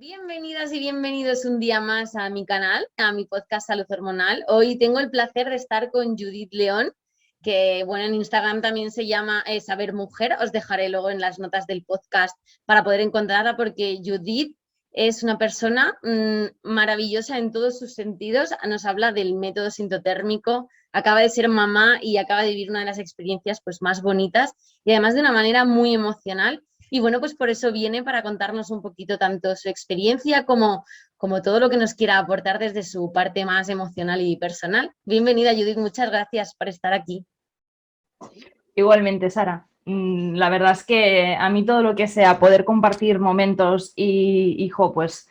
Bienvenidas y bienvenidos un día más a mi canal, a mi podcast Salud Hormonal. Hoy tengo el placer de estar con Judith León, que bueno, en Instagram también se llama Saber Mujer. Os dejaré luego en las notas del podcast para poder encontrarla porque Judith es una persona maravillosa en todos sus sentidos. Nos habla del método sintotérmico, acaba de ser mamá y acaba de vivir una de las experiencias pues, más bonitas y además de una manera muy emocional. Y bueno, pues por eso viene para contarnos un poquito tanto su experiencia como todo lo que nos quiera aportar desde su parte más emocional y personal. Bienvenida, Judith, muchas gracias por estar aquí. Igualmente, Sara. La verdad es que a mí todo lo que sea poder compartir momentos pues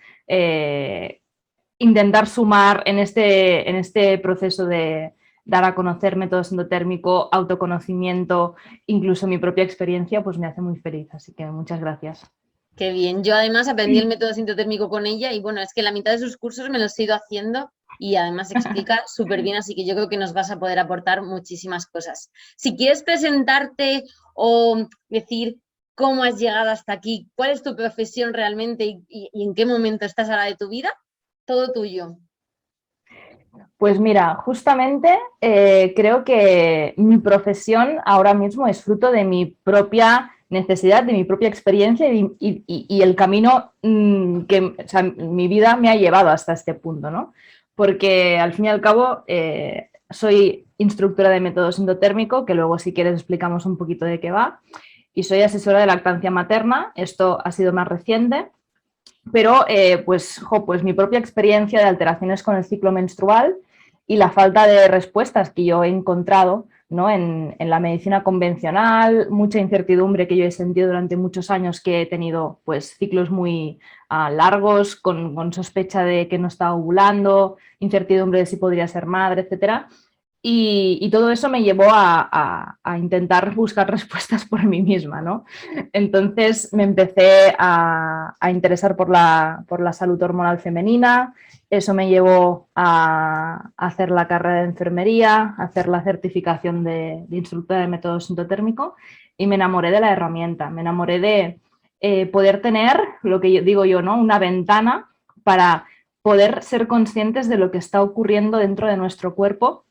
intentar sumar en este proceso de dar a conocer método sintotérmico, autoconocimiento, incluso mi propia experiencia, pues me hace muy feliz. Así que muchas gracias. Qué bien. Yo además aprendí el método sintotérmico con ella y bueno, es que la mitad de sus cursos me los he ido haciendo y además explica súper bien, así que yo creo que nos vas a poder aportar muchísimas cosas. Si quieres presentarte o decir cómo has llegado hasta aquí, cuál es tu profesión realmente y en qué momento estás ahora de tu vida, todo tuyo. Pues mira, justamente creo que mi profesión ahora mismo es fruto de mi propia necesidad, de mi propia experiencia y el camino que mi vida me ha llevado hasta este punto, ¿no? Porque al fin y al cabo soy instructora de método sintotérmico, que luego si quieres explicamos un poquito de qué va, y soy asesora de lactancia materna, esto ha sido más reciente, pero pues mi propia experiencia de alteraciones con el ciclo menstrual y la falta de respuestas que yo he encontrado, ¿no? en la medicina convencional, mucha incertidumbre que yo he sentido durante muchos años, que he tenido pues, ciclos muy largos, con sospecha de que no estaba ovulando, incertidumbre de si podría ser madre, etcétera. Y todo eso me llevó a intentar buscar respuestas por mí misma, ¿no? Entonces me empecé a interesar por la salud hormonal femenina. Eso me llevó a hacer la carrera de enfermería, a hacer la certificación de instructora de método sintotérmico y me enamoré de la herramienta. Me enamoré de poder tener, lo que digo yo, ¿no? Una ventana para poder ser conscientes de lo que está ocurriendo dentro de nuestro cuerpo,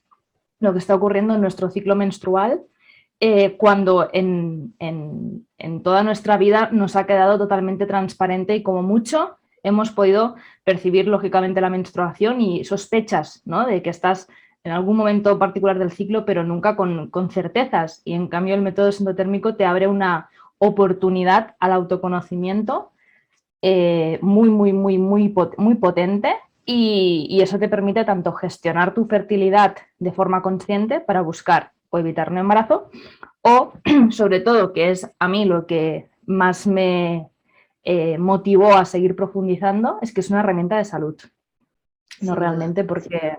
lo que está ocurriendo en nuestro ciclo menstrual, cuando en toda nuestra vida nos ha quedado totalmente transparente y como mucho hemos podido percibir lógicamente la menstruación y sospechas, ¿no? de que estás en algún momento particular del ciclo, pero nunca con certezas. Y en cambio el método sintotérmico te abre una oportunidad al autoconocimiento muy potente, y eso te permite tanto gestionar tu fertilidad de forma consciente para buscar o evitar un embarazo, o sobre todo, que es a mí lo que más me motivó a seguir profundizando, es que es una herramienta de salud. No Sin duda. realmente, porque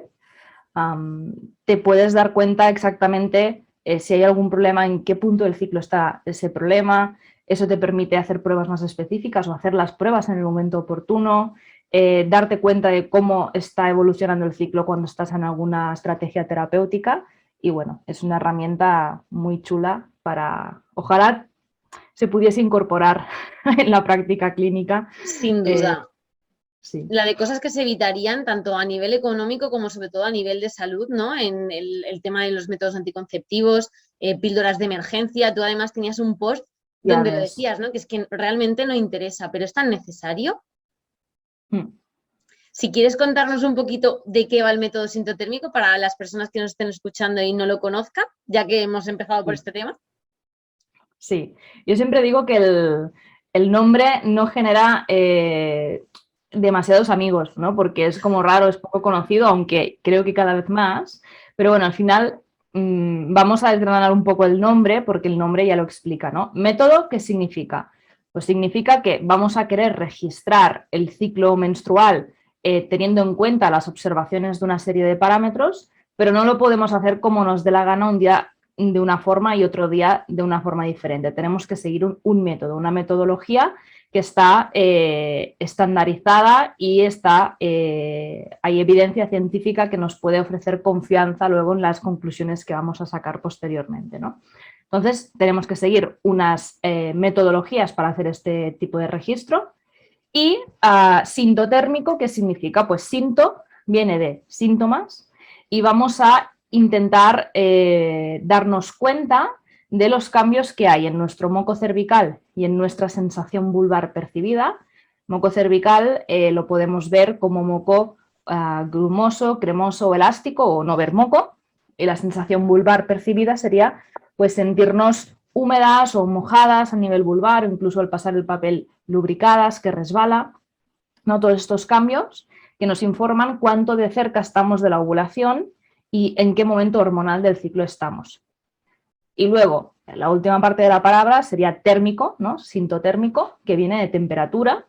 te puedes dar cuenta exactamente si hay algún problema, en qué punto del ciclo está ese problema. Eso te permite hacer pruebas más específicas o hacer las pruebas en el momento oportuno, darte cuenta de cómo está evolucionando el ciclo cuando estás en alguna estrategia terapéutica. Y bueno, es una herramienta muy chula para, ojalá se pudiese incorporar en la práctica clínica. Sin duda. Sí. La de cosas que se evitarían tanto a nivel económico como sobre todo a nivel de salud, ¿no? En el tema de los métodos anticonceptivos, píldoras de emergencia. Tú además tenías un post Ya donde lo ves. decías, ¿no? Que es que realmente no interesa, pero es tan necesario. Si quieres contarnos un poquito de qué va el método sintotérmico para las personas que nos estén escuchando y no lo conozcan, ya que hemos empezado por este tema. Sí, yo siempre digo que el nombre no genera demasiados amigos, ¿no? Porque es como raro, es poco conocido, aunque creo que cada vez más. Pero bueno, al final vamos a desgranar un poco el nombre, porque el nombre ya lo explica, ¿no? Método, ¿qué significa? Pues significa que vamos a querer registrar el ciclo menstrual teniendo en cuenta las observaciones de una serie de parámetros, pero no lo podemos hacer como nos dé la gana, un día de una forma y otro día de una forma diferente. Tenemos que seguir un método, una metodología que está estandarizada y hay evidencia científica que nos puede ofrecer confianza luego en las conclusiones que vamos a sacar posteriormente, ¿no? Entonces, tenemos que seguir unas metodologías para hacer este tipo de registro, Y sintotérmico, ¿qué significa? Pues sinto viene de síntomas y vamos a intentar darnos cuenta de los cambios que hay en nuestro moco cervical y en nuestra sensación vulvar percibida. Moco cervical lo podemos ver como moco grumoso, cremoso o elástico o no ver moco, y la sensación vulvar percibida sería pues sentirnos húmedas o mojadas a nivel vulvar, o incluso al pasar el papel lubricadas, que resbala, ¿no? Todos estos cambios que nos informan cuánto de cerca estamos de la ovulación y en qué momento hormonal del ciclo estamos. Y luego, la última parte de la palabra sería térmico, ¿no? Sintotérmico, que viene de temperatura.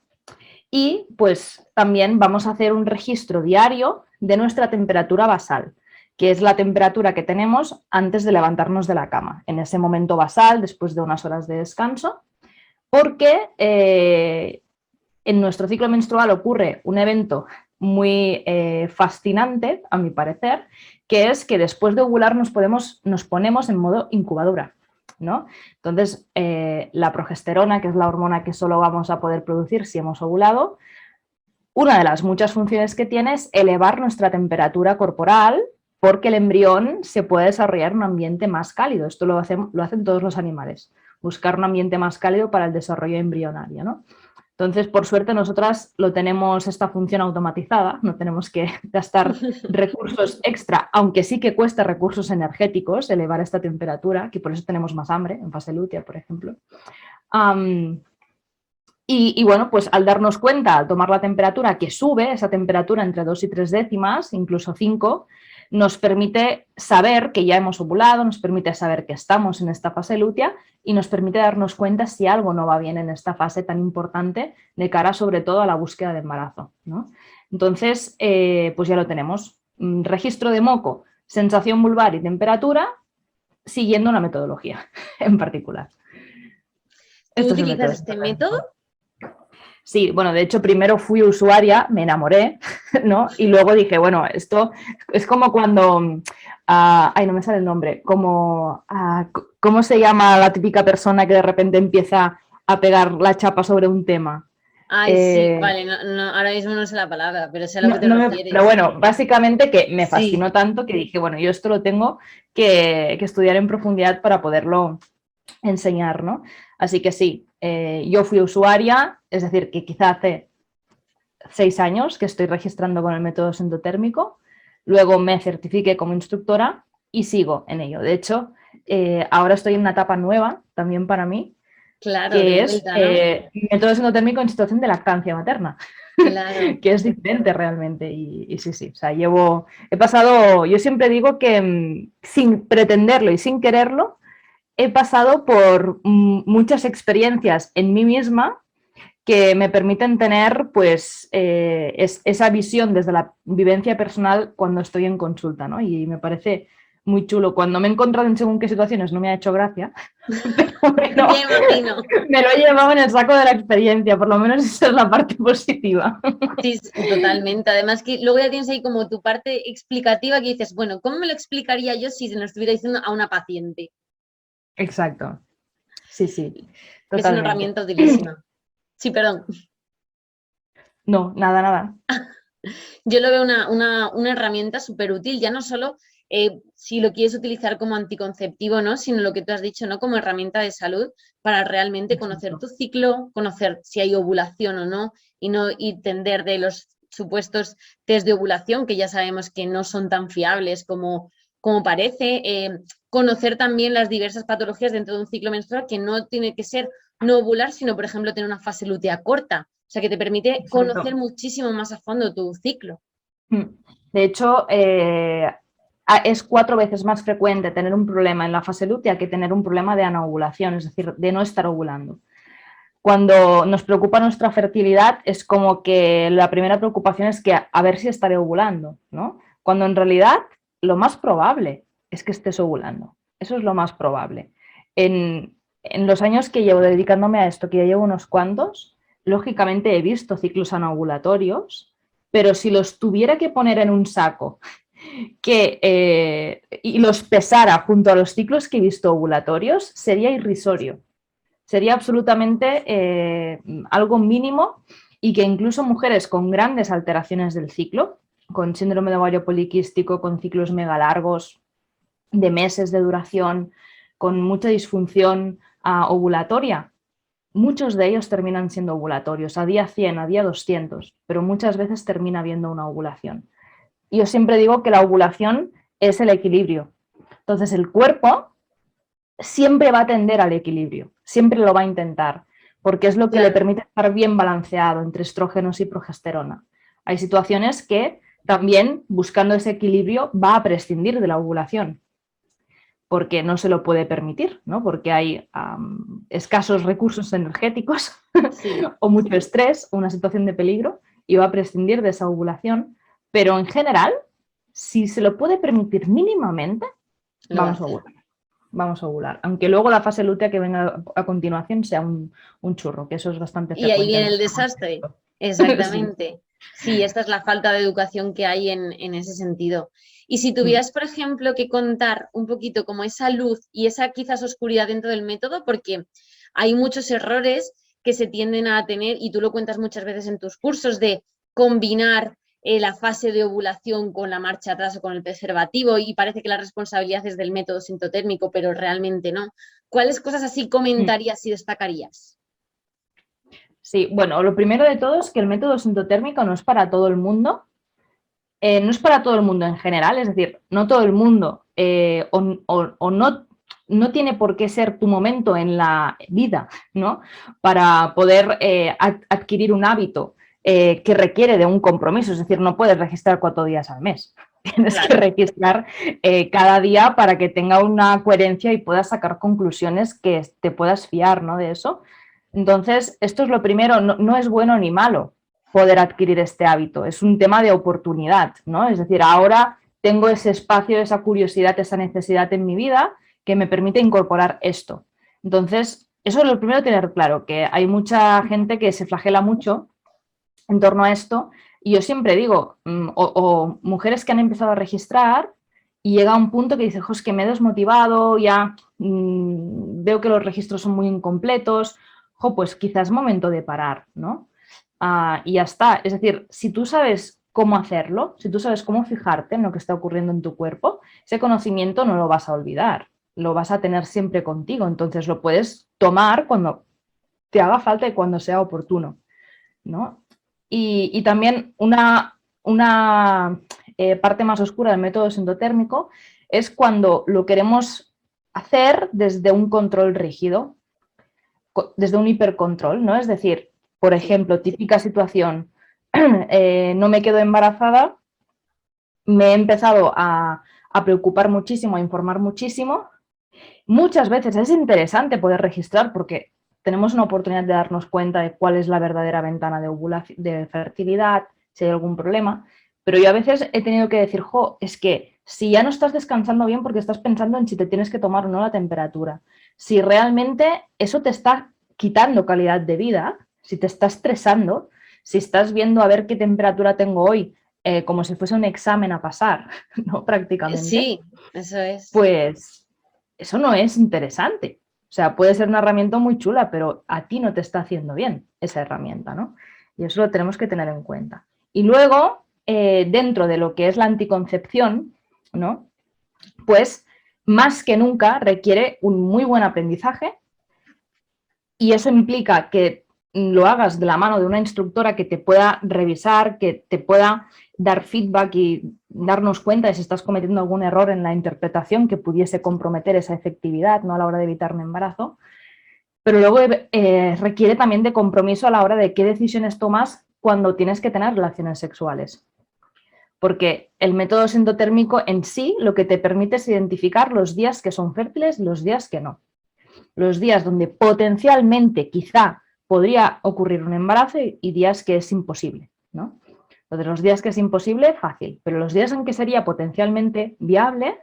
Y pues también vamos a hacer un registro diario de nuestra temperatura basal, que es la temperatura que tenemos antes de levantarnos de la cama, en ese momento basal, después de unas horas de descanso, porque en nuestro ciclo menstrual ocurre un evento muy fascinante, a mi parecer, que es que después de ovular nos ponemos en modo incubadora, ¿no? Entonces, la progesterona, que es la hormona que solo vamos a poder producir si hemos ovulado, una de las muchas funciones que tiene es elevar nuestra temperatura corporal, porque el embrión se puede desarrollar en un ambiente más cálido. Esto lo hacen todos los animales, buscar un ambiente más cálido para el desarrollo embrionario, ¿no? Entonces, por suerte, nosotras lo tenemos esta función automatizada, no tenemos que gastar recursos extra, aunque sí que cuesta recursos energéticos elevar esta temperatura, que por eso tenemos más hambre en fase lútea, por ejemplo. Y bueno, pues al darnos cuenta, al tomar la temperatura, que sube esa temperatura entre 2 y 3 décimas, incluso 5, nos permite saber que ya hemos ovulado, nos permite saber que estamos en esta fase lútea y nos permite darnos cuenta si algo no va bien en esta fase tan importante de cara sobre todo a la búsqueda de embarazo, ¿no? Entonces, pues ya lo tenemos. Registro de moco, sensación vulvar y temperatura, siguiendo una metodología en particular. ¿Tú utilizas este método? Sí, bueno, de hecho primero fui usuaria, me enamoré, ¿no? Y luego dije, bueno, esto es como cuando, ay, no me sale el nombre, como, ¿cómo se llama la típica persona que de repente empieza a pegar la chapa sobre un tema? Ay, sí, vale, no, ahora mismo no sé la palabra, pero sé a lo que te refieres. Pero bueno, básicamente que me fascinó Sí. tanto que dije, bueno, yo esto lo tengo que estudiar en profundidad para poderlo enseñar, ¿no? Así que sí, yo fui usuaria, es decir, que quizá hace 6 años que estoy registrando con el método sintotérmico, luego me certifiqué como instructora y sigo en ello. De hecho, ahora estoy en una etapa nueva también para mí, Claro, que de es vuelta, ¿no? método sintotérmico en situación de lactancia materna. Claro. Que es diferente realmente y sí, o sea, he pasado, yo siempre digo que sin pretenderlo y sin quererlo, he pasado por muchas experiencias en mí misma que me permiten tener pues esa visión desde la vivencia personal cuando estoy en consulta, ¿no? Y me parece muy chulo. Cuando me he encontrado en según qué situaciones no me ha hecho gracia, pero bueno, Ya imagino. me lo he llevado en el saco de la experiencia, por lo menos esa es la parte positiva. Sí, totalmente. Además que luego ya tienes ahí como tu parte explicativa que dices, bueno, ¿cómo me lo explicaría yo si se lo estuviera diciendo a una paciente? Exacto. Sí, Es una totalmente. herramienta utilísima. Sí, perdón. No, nada. Yo lo veo una herramienta súper útil, ya no solo si lo quieres utilizar como anticonceptivo, ¿no? Sino lo que tú has dicho, ¿no? Como herramienta de salud para realmente conocer tu ciclo, conocer si hay ovulación o no, y no entender de los supuestos test de ovulación, que ya sabemos que no son tan fiables como parece. Conocer también las diversas patologías dentro de un ciclo menstrual, que no tiene que ser no ovular, sino, por ejemplo, tener una fase lútea corta. O sea, que te permite conocer Exacto. muchísimo más a fondo tu ciclo. De hecho, es 4 veces más frecuente tener un problema en la fase lútea que tener un problema de anovulación, es decir, de no estar ovulando. Cuando nos preocupa nuestra fertilidad es como que la primera preocupación es que a ver si estaré ovulando, ¿no? Cuando en realidad lo más probable es que estés ovulando. Eso es lo más probable. En los años que llevo dedicándome a esto, que ya llevo unos cuantos, lógicamente he visto ciclos anovulatorios, pero si los tuviera que poner en un saco y los pesara junto a los ciclos que he visto ovulatorios, sería irrisorio. Sería absolutamente algo mínimo y que incluso mujeres con grandes alteraciones del ciclo, con síndrome de ovario poliquístico, con ciclos mega largos, de meses de duración, con mucha disfunción ovulatoria, muchos de ellos terminan siendo ovulatorios a día 100, a día 200, pero muchas veces termina habiendo una ovulación. Y yo siempre digo que la ovulación es el equilibrio. Entonces el cuerpo siempre va a tender al equilibrio, siempre lo va a intentar, porque es lo que le permite estar bien balanceado entre estrógenos y progesterona. Hay situaciones que también, buscando ese equilibrio, va a prescindir de la ovulación, porque no se lo puede permitir, ¿no? Porque hay escasos recursos energéticos o mucho estrés o una situación de peligro y va a prescindir de esa ovulación, pero en general, si se lo puede permitir mínimamente, vamos a ovular. Vamos a ovular, aunque luego la fase lútea que venga a continuación sea un churro, que eso es bastante frecuente. Y ahí viene el desastre, exactamente. Sí, esta es la falta de educación que hay en ese sentido. Y si tuvieras, por ejemplo, que contar un poquito como esa luz y esa quizás oscuridad dentro del método, porque hay muchos errores que se tienden a tener, y tú lo cuentas muchas veces en tus cursos, de combinar la fase de ovulación con la marcha atrás o con el preservativo, y parece que la responsabilidad es del método sintotérmico, pero realmente no. ¿Cuáles cosas así comentarías y destacarías? Sí, bueno, lo primero de todo es que el método sintotérmico no es para todo el mundo, no es para todo el mundo en general, es decir, no todo el mundo o no tiene por qué ser tu momento en la vida, ¿no? Para poder adquirir un hábito que requiere de un compromiso, es decir, no puedes registrar 4 días al mes, tienes que registrar cada día para que tenga una coherencia y puedas sacar conclusiones que te puedas fiar, ¿no? De eso. Entonces, esto es lo primero, no es bueno ni malo poder adquirir este hábito, es un tema de oportunidad, ¿no? Es decir, ahora tengo ese espacio, esa curiosidad, esa necesidad en mi vida que me permite incorporar esto. Entonces, eso es lo primero, tener claro, que hay mucha gente que se flagela mucho en torno a esto, y yo siempre digo, o mujeres que han empezado a registrar y llega a un punto que dice, es que me he desmotivado, ya veo que los registros son muy incompletos, pues quizás es momento de parar, ¿no? Y ya está. Es decir, si tú sabes cómo hacerlo, si tú sabes cómo fijarte en lo que está ocurriendo en tu cuerpo, ese conocimiento no lo vas a olvidar, lo vas a tener siempre contigo, entonces lo puedes tomar cuando te haga falta y cuando sea oportuno, ¿no? Y también una parte más oscura del método sintotérmico es cuando lo queremos hacer desde un control rígido, desde un hipercontrol, ¿no? Es decir, por ejemplo, típica situación, no me quedo embarazada, me he empezado a preocupar muchísimo, a informar muchísimo. Muchas veces es interesante poder registrar porque tenemos una oportunidad de darnos cuenta de cuál es la verdadera ventana de ovulación, de fertilidad, si hay algún problema, pero yo a veces he tenido que decir, es que si ya no estás descansando bien porque estás pensando en si te tienes que tomar o no la temperatura, si realmente eso te está quitando calidad de vida, si te está estresando, si estás viendo a ver qué temperatura tengo hoy, como si fuese un examen a pasar, ¿no? Prácticamente. Sí, eso es. Pues eso no es interesante. O sea, puede ser una herramienta muy chula, pero a ti no te está haciendo bien esa herramienta, ¿no? Y eso lo tenemos que tener en cuenta. Y luego, dentro de lo que es la anticoncepción, ¿no? Pues más que nunca requiere un muy buen aprendizaje, y eso implica que lo hagas de la mano de una instructora que te pueda revisar, que te pueda dar feedback y darnos cuenta de si estás cometiendo algún error en la interpretación que pudiese comprometer esa efectividad, ¿no? A la hora de evitar un embarazo. Pero luego requiere también de compromiso a la hora de qué decisiones tomas cuando tienes que tener relaciones sexuales. Porque el método sintotérmico en sí lo que te permite es identificar los días que son fértiles y los días que no. Los días donde potencialmente quizá podría ocurrir un embarazo y días que es imposible, ¿no? Entonces, los días que es imposible, fácil, pero los días en que sería potencialmente viable,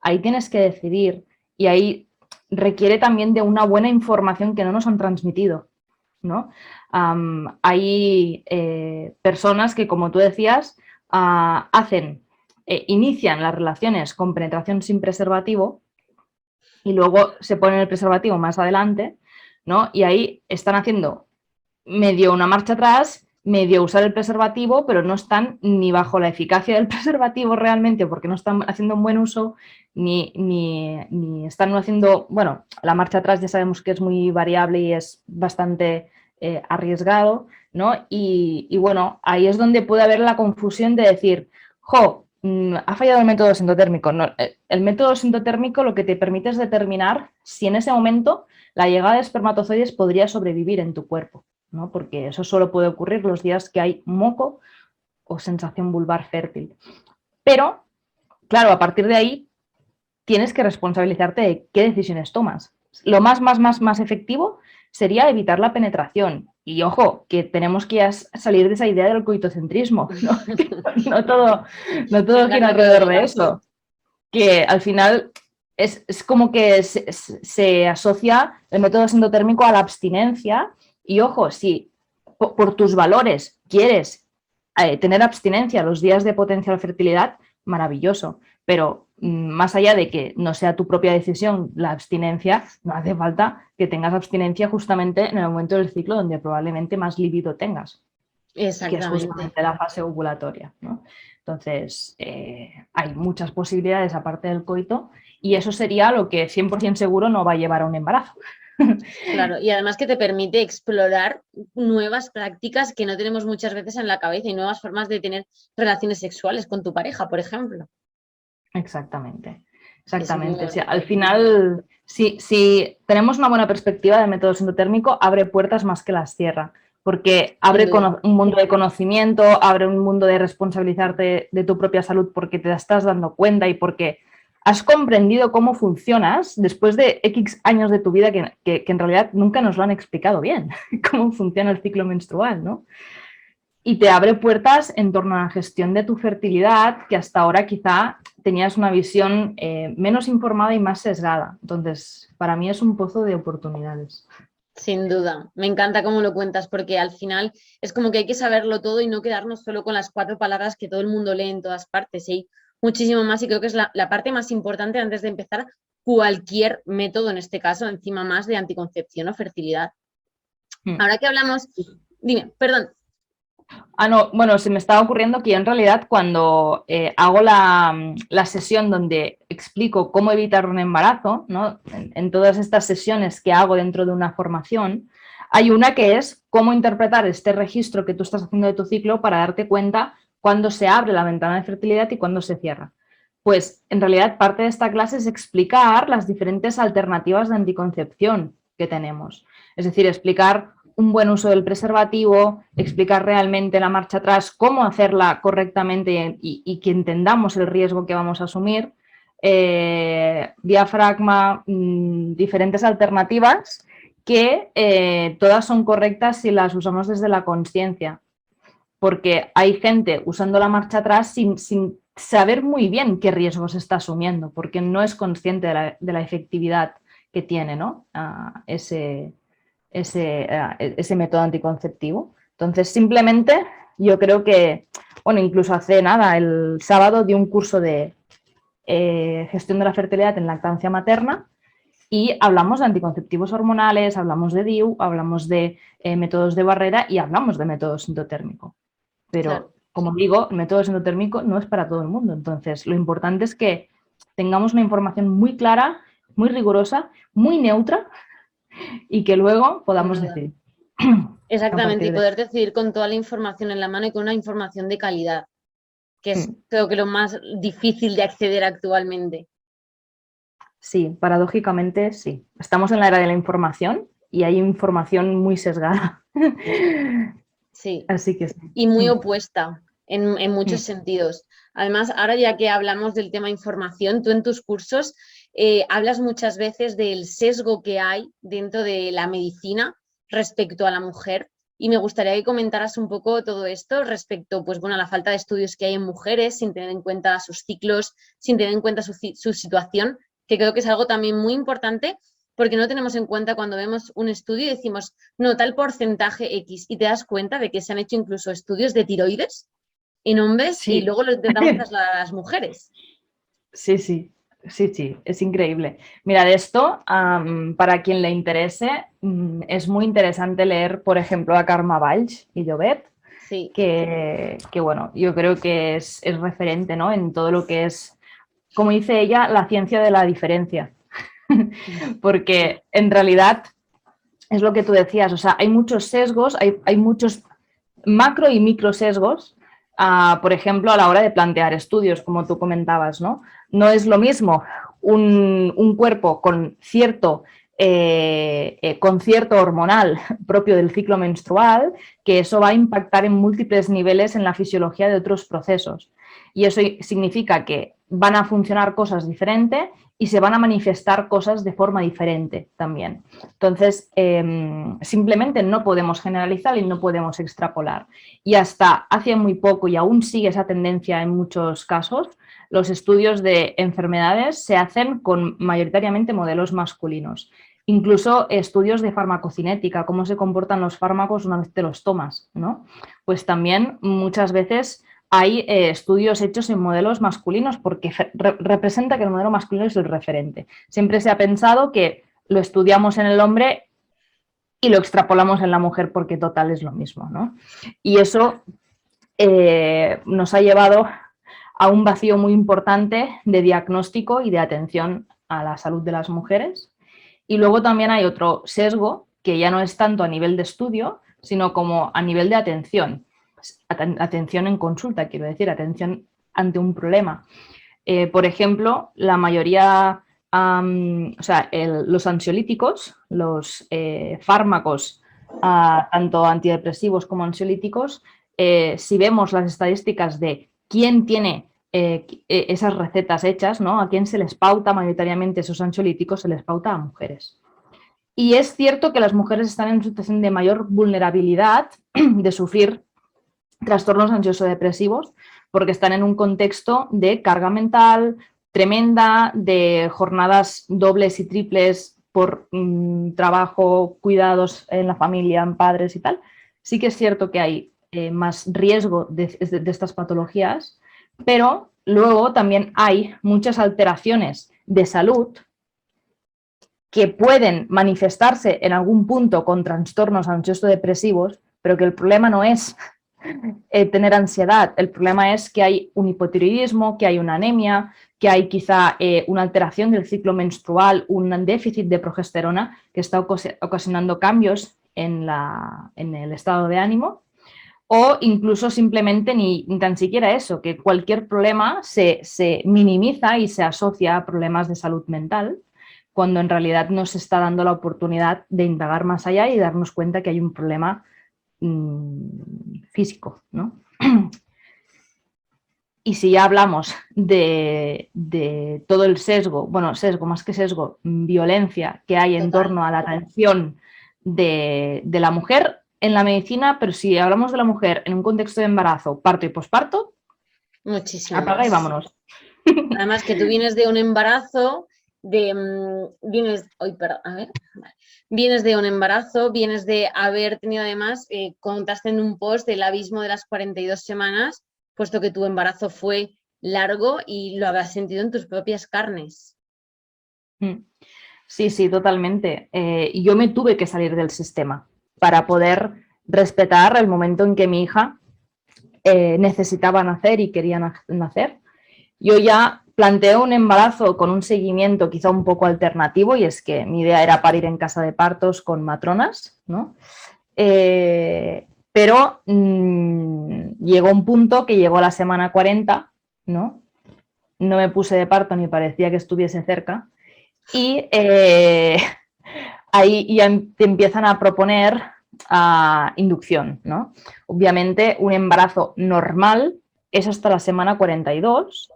ahí tienes que decidir, y ahí requiere también de una buena información que no nos han transmitido, ¿no? Hay personas que, como tú decías, inician las relaciones con penetración sin preservativo y luego se ponen el preservativo más adelante, ¿no? Y ahí están haciendo medio una marcha atrás medio usar el preservativo, pero no están ni bajo la eficacia del preservativo realmente porque no están haciendo un buen uso, ni están haciendo, bueno, la marcha atrás ya sabemos que es muy variable y es bastante arriesgado, ¿no? Y bueno, ahí es donde puede haber la confusión de decir, ha fallado el método sindotérmico. No, el método sindotérmico lo que te permite es determinar si en ese momento la llegada de espermatozoides podría sobrevivir en tu cuerpo, ¿no? Porque eso solo puede ocurrir los días que hay moco o sensación vulvar fértil. Pero, claro, a partir de ahí tienes que responsabilizarte de qué decisiones tomas. Lo más efectivo sería evitar la penetración. Y ojo, que tenemos que salir de esa idea del coitocentrismo, ¿no? no todo gira alrededor de eso. Que al final es como que se asocia el método sindotérmico a la abstinencia. Y ojo, si por tus valores quieres tener abstinencia los días de potencial fertilidad, maravilloso. Pero más allá de que no sea tu propia decisión la abstinencia, no hace falta que tengas abstinencia justamente en el momento del ciclo donde probablemente más libido tengas. Exactamente. Que es justamente la fase ovulatoria, ¿no? Entonces, hay muchas posibilidades aparte del coito y eso sería lo que 100% seguro no va a llevar a un embarazo. Claro, y además que te permite explorar nuevas prácticas que no tenemos muchas veces en la cabeza y nuevas formas de tener relaciones sexuales con tu pareja, por ejemplo. Exactamente. O sea, al final, si tenemos una buena perspectiva del método sindotérmico, abre puertas más que las cierra, porque abre un mundo de conocimiento, abre un mundo de responsabilizarte de tu propia salud porque te estás dando cuenta y porque has comprendido cómo funcionas después de X años de tu vida que en realidad nunca nos lo han explicado bien, cómo funciona el ciclo menstrual, ¿no? Y te abre puertas en torno a la gestión de tu fertilidad, que hasta ahora quizá tenías una visión menos informada y más sesgada. Entonces, para mí es un pozo de oportunidades. Sin duda, me encanta cómo lo cuentas porque al final es como que hay que saberlo todo y no quedarnos solo con las 4 palabras que todo el mundo lee en todas partes. Hay muchísimo más y creo que es la parte más importante antes de empezar cualquier método, en este caso, encima más de anticoncepción o fertilidad. Ahora que hablamos, dime, perdón. No, bueno, se me estaba ocurriendo que yo en realidad cuando hago la sesión donde explico cómo evitar un embarazo, ¿no? En todas estas sesiones que hago dentro de una formación, hay una que es cómo interpretar este registro que tú estás haciendo de tu ciclo para darte cuenta cuándo se abre la ventana de fertilidad y cuándo se cierra. Pues en realidad parte de esta clase es explicar las diferentes alternativas de anticoncepción que tenemos. Es decir, explicar un buen uso del preservativo, explicar realmente la marcha atrás, cómo hacerla correctamente y que entendamos el riesgo que vamos a asumir, diafragma, diferentes alternativas que todas son correctas si las usamos desde la conciencia, porque hay gente usando la marcha atrás sin saber muy bien qué riesgos está asumiendo, porque no es consciente de la efectividad que tiene, ¿no? ese método anticonceptivo. Entonces, simplemente yo creo que, bueno, incluso hace nada, el sábado di un curso de gestión de la fertilidad en lactancia materna y hablamos de anticonceptivos hormonales, hablamos de DIU, hablamos de métodos de barrera y hablamos de método sindotérmico. Pero, claro, como digo, el método sindotérmico no es para todo el mundo. Entonces, lo importante es que tengamos una información muy clara, muy rigurosa, muy neutra y que luego podamos decidir. Exactamente, y poder decidir con toda la información en la mano y con una información de calidad, que es creo que lo más difícil de acceder actualmente. Sí, paradójicamente sí. Estamos en la era de la información y hay información muy sesgada. Sí, así que sí. Y muy opuesta en muchos sentidos. Además, ahora ya que hablamos del tema información, tú en tus cursos hablas muchas veces del sesgo que hay dentro de la medicina respecto a la mujer y me gustaría que comentaras un poco todo esto respecto, pues bueno, a la falta de estudios que hay en mujeres sin tener en cuenta sus ciclos, sin tener en cuenta su situación, que creo que es algo también muy importante porque no tenemos en cuenta cuando vemos un estudio y decimos, no, tal porcentaje X, y te das cuenta de que se han hecho incluso estudios de tiroides en hombres y luego lo intentamos las mujeres. Sí, es increíble. Mira, de esto, para quien le interese, es muy interesante leer, por ejemplo, a Carme Valls y Llobet, Sí. que bueno, yo creo que es referente, ¿no? En todo lo que es, como dice ella, la ciencia de la diferencia. Porque en realidad es lo que tú decías, o sea, hay muchos sesgos, hay muchos macro y micro sesgos, por ejemplo, a la hora de plantear estudios, como tú comentabas, ¿no? No es lo mismo un cuerpo con cierto concierto hormonal propio del ciclo menstrual, que eso va a impactar en múltiples niveles en la fisiología de otros procesos. Y eso significa que van a funcionar cosas diferentes y se van a manifestar cosas de forma diferente también. Entonces, simplemente no podemos generalizar y no podemos extrapolar. Y hasta hace muy poco, y aún sigue esa tendencia en muchos casos, los estudios de enfermedades se hacen con mayoritariamente modelos masculinos. Incluso estudios de farmacocinética, cómo se comportan los fármacos una vez te los tomas, ¿no? Pues también muchas veces hay estudios hechos en modelos masculinos porque representa que el modelo masculino es el referente. Siempre se ha pensado que lo estudiamos en el hombre y lo extrapolamos en la mujer porque total es lo mismo, ¿no? Y eso nos ha llevado a un vacío muy importante de diagnóstico y de atención a la salud de las mujeres. Y luego también hay otro sesgo que ya no es tanto a nivel de estudio, sino como a nivel de atención. Atención en consulta, quiero decir, atención ante un problema. Por ejemplo, la mayoría, los ansiolíticos, los fármacos, tanto antidepresivos como ansiolíticos, si vemos las estadísticas de quién tiene esas recetas hechas, ¿no? A quién se les pauta mayoritariamente esos ansiolíticos, se les pauta a mujeres. Y es cierto que las mujeres están en una situación de mayor vulnerabilidad de sufrir trastornos ansioso-depresivos porque están en un contexto de carga mental tremenda, de jornadas dobles y triples por trabajo, cuidados en la familia, en padres y tal. Sí que es cierto que hay más riesgo de estas patologías, pero luego también hay muchas alteraciones de salud que pueden manifestarse en algún punto con trastornos ansioso-depresivos, pero que el problema no es tener ansiedad, el problema es que hay un hipotiroidismo, que hay una anemia, que hay quizá una alteración del ciclo menstrual, un déficit de progesterona que está ocasionando cambios en el estado de ánimo, o incluso simplemente ni tan siquiera eso, que cualquier problema se minimiza y se asocia a problemas de salud mental, cuando en realidad no se está dando la oportunidad de indagar más allá y darnos cuenta que hay un problema físico, ¿no? Y si ya hablamos de todo el sesgo, bueno, sesgo más que sesgo, violencia que hay en torno a la atención de la mujer en la medicina, pero si hablamos de la mujer en un contexto de embarazo, parto y posparto, muchísimo apaga más. Y vámonos. Además que tú vienes de un embarazo, vienes de un embarazo, vienes de haber tenido además, contaste en un post el abismo de las 42 semanas, puesto que tu embarazo fue largo y lo habrás sentido en tus propias carnes. Sí, sí, totalmente. Y yo me tuve que salir del sistema para poder respetar el momento en que mi hija necesitaba nacer y quería nacer. Yo ya planteo un embarazo con un seguimiento quizá un poco alternativo, y es que mi idea era parir en casa de partos con matronas, ¿no? Pero llegó un punto que llegó a la semana 40, ¿no? No me puse de parto ni parecía que estuviese cerca, y ahí ya te empiezan a proponer inducción, ¿no? Obviamente un embarazo normal es hasta la semana 42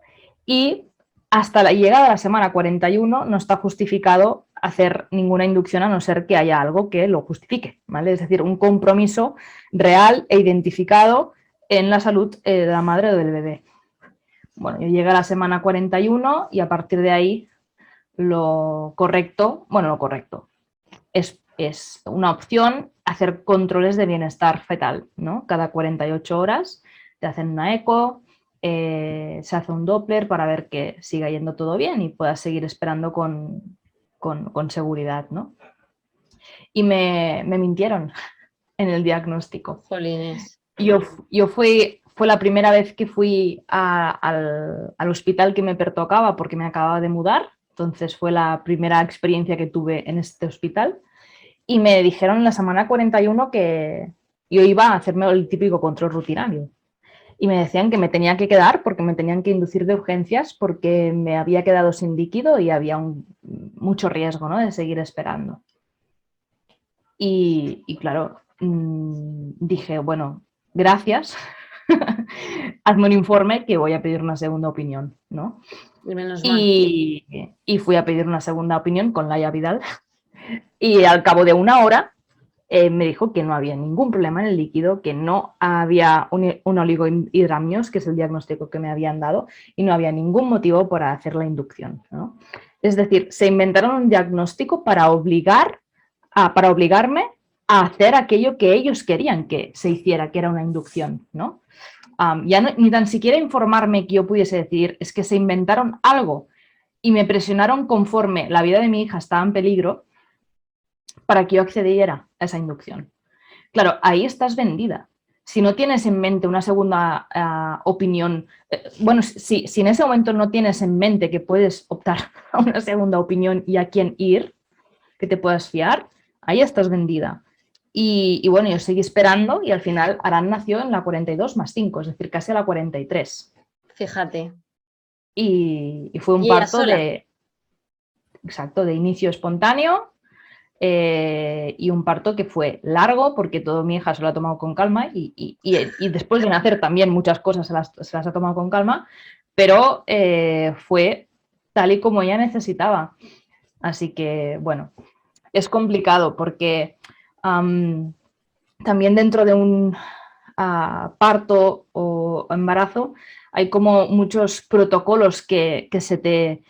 y hasta la llegada a la semana 41 no está justificado hacer ninguna inducción a no ser que haya algo que lo justifique, ¿vale? Es decir, un compromiso real e identificado en la salud de la madre o del bebé. Bueno, yo llegué a la semana 41 y a partir de ahí lo correcto es una opción hacer controles de bienestar fetal, ¿no? Cada 48 horas te hacen una eco, se hace un Doppler para ver que siga yendo todo bien y puedas seguir esperando con seguridad, ¿no? Y me mintieron en el diagnóstico. Jolines. Yo, fue la primera vez que fui al hospital que me pertocaba porque me acababa de mudar, entonces fue la primera experiencia que tuve en este hospital y me dijeron en la semana 41 que yo iba a hacerme el típico control rutinario y me decían que me tenía que quedar porque me tenían que inducir de urgencias porque me había quedado sin líquido y había mucho riesgo, ¿no?, de seguir esperando. Y claro, dije, bueno, gracias, hazme un informe que voy a pedir una segunda opinión, ¿no? Menos mal. Y fui a pedir una segunda opinión con Laia Vidal y al cabo de una hora me dijo que no había ningún problema en el líquido, que no había un oligohidramnios, que es el diagnóstico que me habían dado, y no había ningún motivo para hacer la inducción, ¿no? Es decir, se inventaron un diagnóstico para obligarme a hacer aquello que ellos querían que se hiciera, que era una inducción, ¿no? Ya no, ni tan siquiera informarme que yo pudiese decir, es que se inventaron algo y me presionaron conforme la vida de mi hija estaba en peligro para que yo accediera a esa inducción. Claro, ahí estás vendida. Si no tienes en mente una segunda opinión, bueno, si en ese momento no tienes en mente que puedes optar a una segunda opinión y a quién ir, que te puedas fiar, ahí estás vendida. Y bueno, yo seguí esperando y al final Arán nació en la 42+5, es decir, casi a la 43. Fíjate. Y fue un ¿Y ella parto sola? de inicio espontáneo, y un parto que fue largo porque todo mi hija se lo ha tomado con calma y después de nacer también muchas cosas se las ha tomado con calma, pero fue tal y como ella necesitaba. Así que, bueno, es complicado porque también dentro de un parto o embarazo hay como muchos protocolos que se te...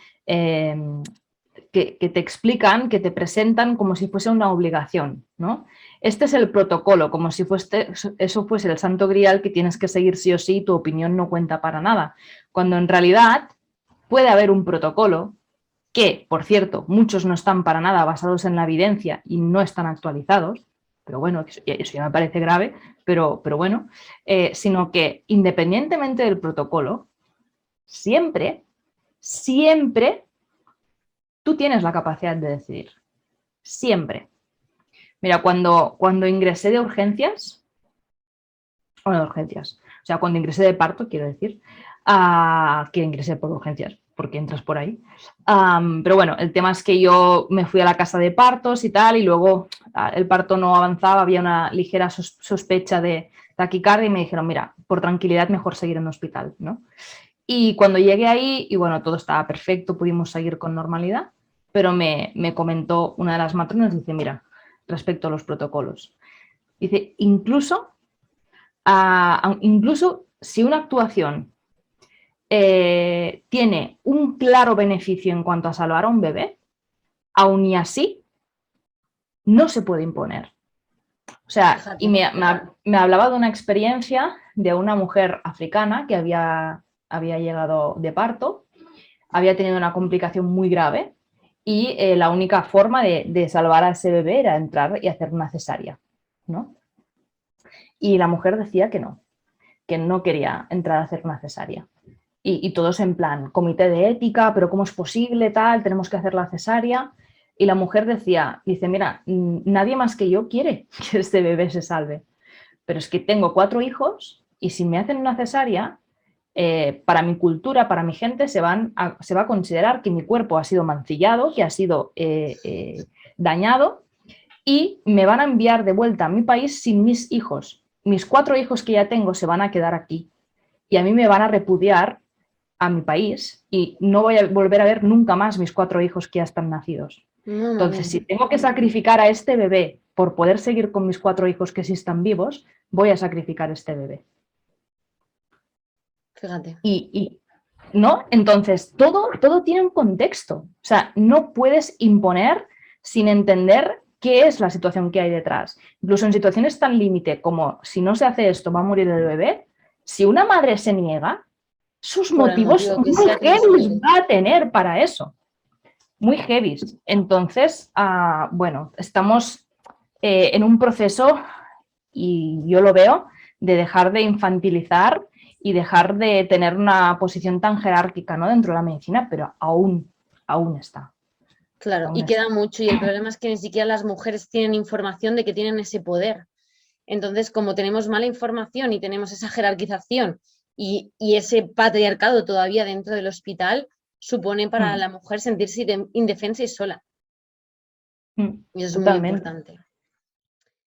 que te explican, que te presentan como si fuese una obligación, ¿no? Este es el protocolo, como si eso fuese el santo grial que tienes que seguir sí o sí, tu opinión no cuenta para nada, cuando en realidad puede haber un protocolo que, por cierto, muchos no están para nada basados en la evidencia y no están actualizados, pero bueno, eso ya me parece grave, pero bueno, sino que independientemente del protocolo, siempre tú tienes la capacidad de decidir. Siempre. Mira, cuando ingresé de urgencias, o sea, cuando ingresé de parto, quiero decir, que ingresé por urgencias, porque entras por ahí. Pero bueno, el tema es que yo me fui a la casa de partos y tal, y luego el parto no avanzaba, había una ligera sospecha de taquicardia y me dijeron, mira, por tranquilidad mejor seguir en el hospital, ¿no? Y cuando llegué ahí, y bueno, todo estaba perfecto, pudimos seguir con normalidad, pero me comentó una de las matronas, dice, mira, respecto a los protocolos, dice, incluso si una actuación tiene un claro beneficio en cuanto a salvar a un bebé, aún y así no se puede imponer. O sea, Fíjate. y me hablaba de una experiencia de una mujer africana que había llegado de parto, había tenido una complicación muy grave y la única forma de salvar a ese bebé era entrar y hacer una cesárea, ¿no? Y la mujer decía que no quería entrar a hacer una cesárea. Y todos en plan, comité de ética, pero ¿cómo es posible? Tal, tenemos que hacer la cesárea. Y la mujer dice, mira, nadie más que yo quiere que este bebé se salve. Pero es que tengo 4 hijos y si me hacen una cesárea, para mi cultura, para mi gente, se va a considerar que mi cuerpo ha sido mancillado, que ha sido dañado y me van a enviar de vuelta a mi país sin mis hijos. Mis 4 hijos que ya tengo se van a quedar aquí y a mí me van a repudiar a mi país y no voy a volver a ver nunca más mis 4 hijos que ya están nacidos. Entonces, si tengo que sacrificar a este bebé por poder seguir con mis 4 hijos que sí están vivos, voy a sacrificar a este bebé. Fíjate. ¿No? Entonces, todo tiene un contexto. O sea, no puedes imponer sin entender qué es la situación que hay detrás. Incluso en situaciones tan límite como si no se hace esto, va a morir el bebé, si una madre se niega, sus Por el motivos motivo que muy sea, tienes heavy que... va a tener para eso. Muy heavy. Entonces, bueno, estamos en un proceso, y yo lo veo, de dejar de infantilizar y dejar de tener una posición tan jerárquica, ¿no?, dentro de la medicina, pero aún está. Claro, y queda mucho, y el problema es que ni siquiera las mujeres tienen información de que tienen ese poder. Entonces, como tenemos mala información y tenemos esa jerarquización y ese patriarcado todavía dentro del hospital, supone para la mujer sentirse indefensa y sola. Y eso es muy Totalmente. importante.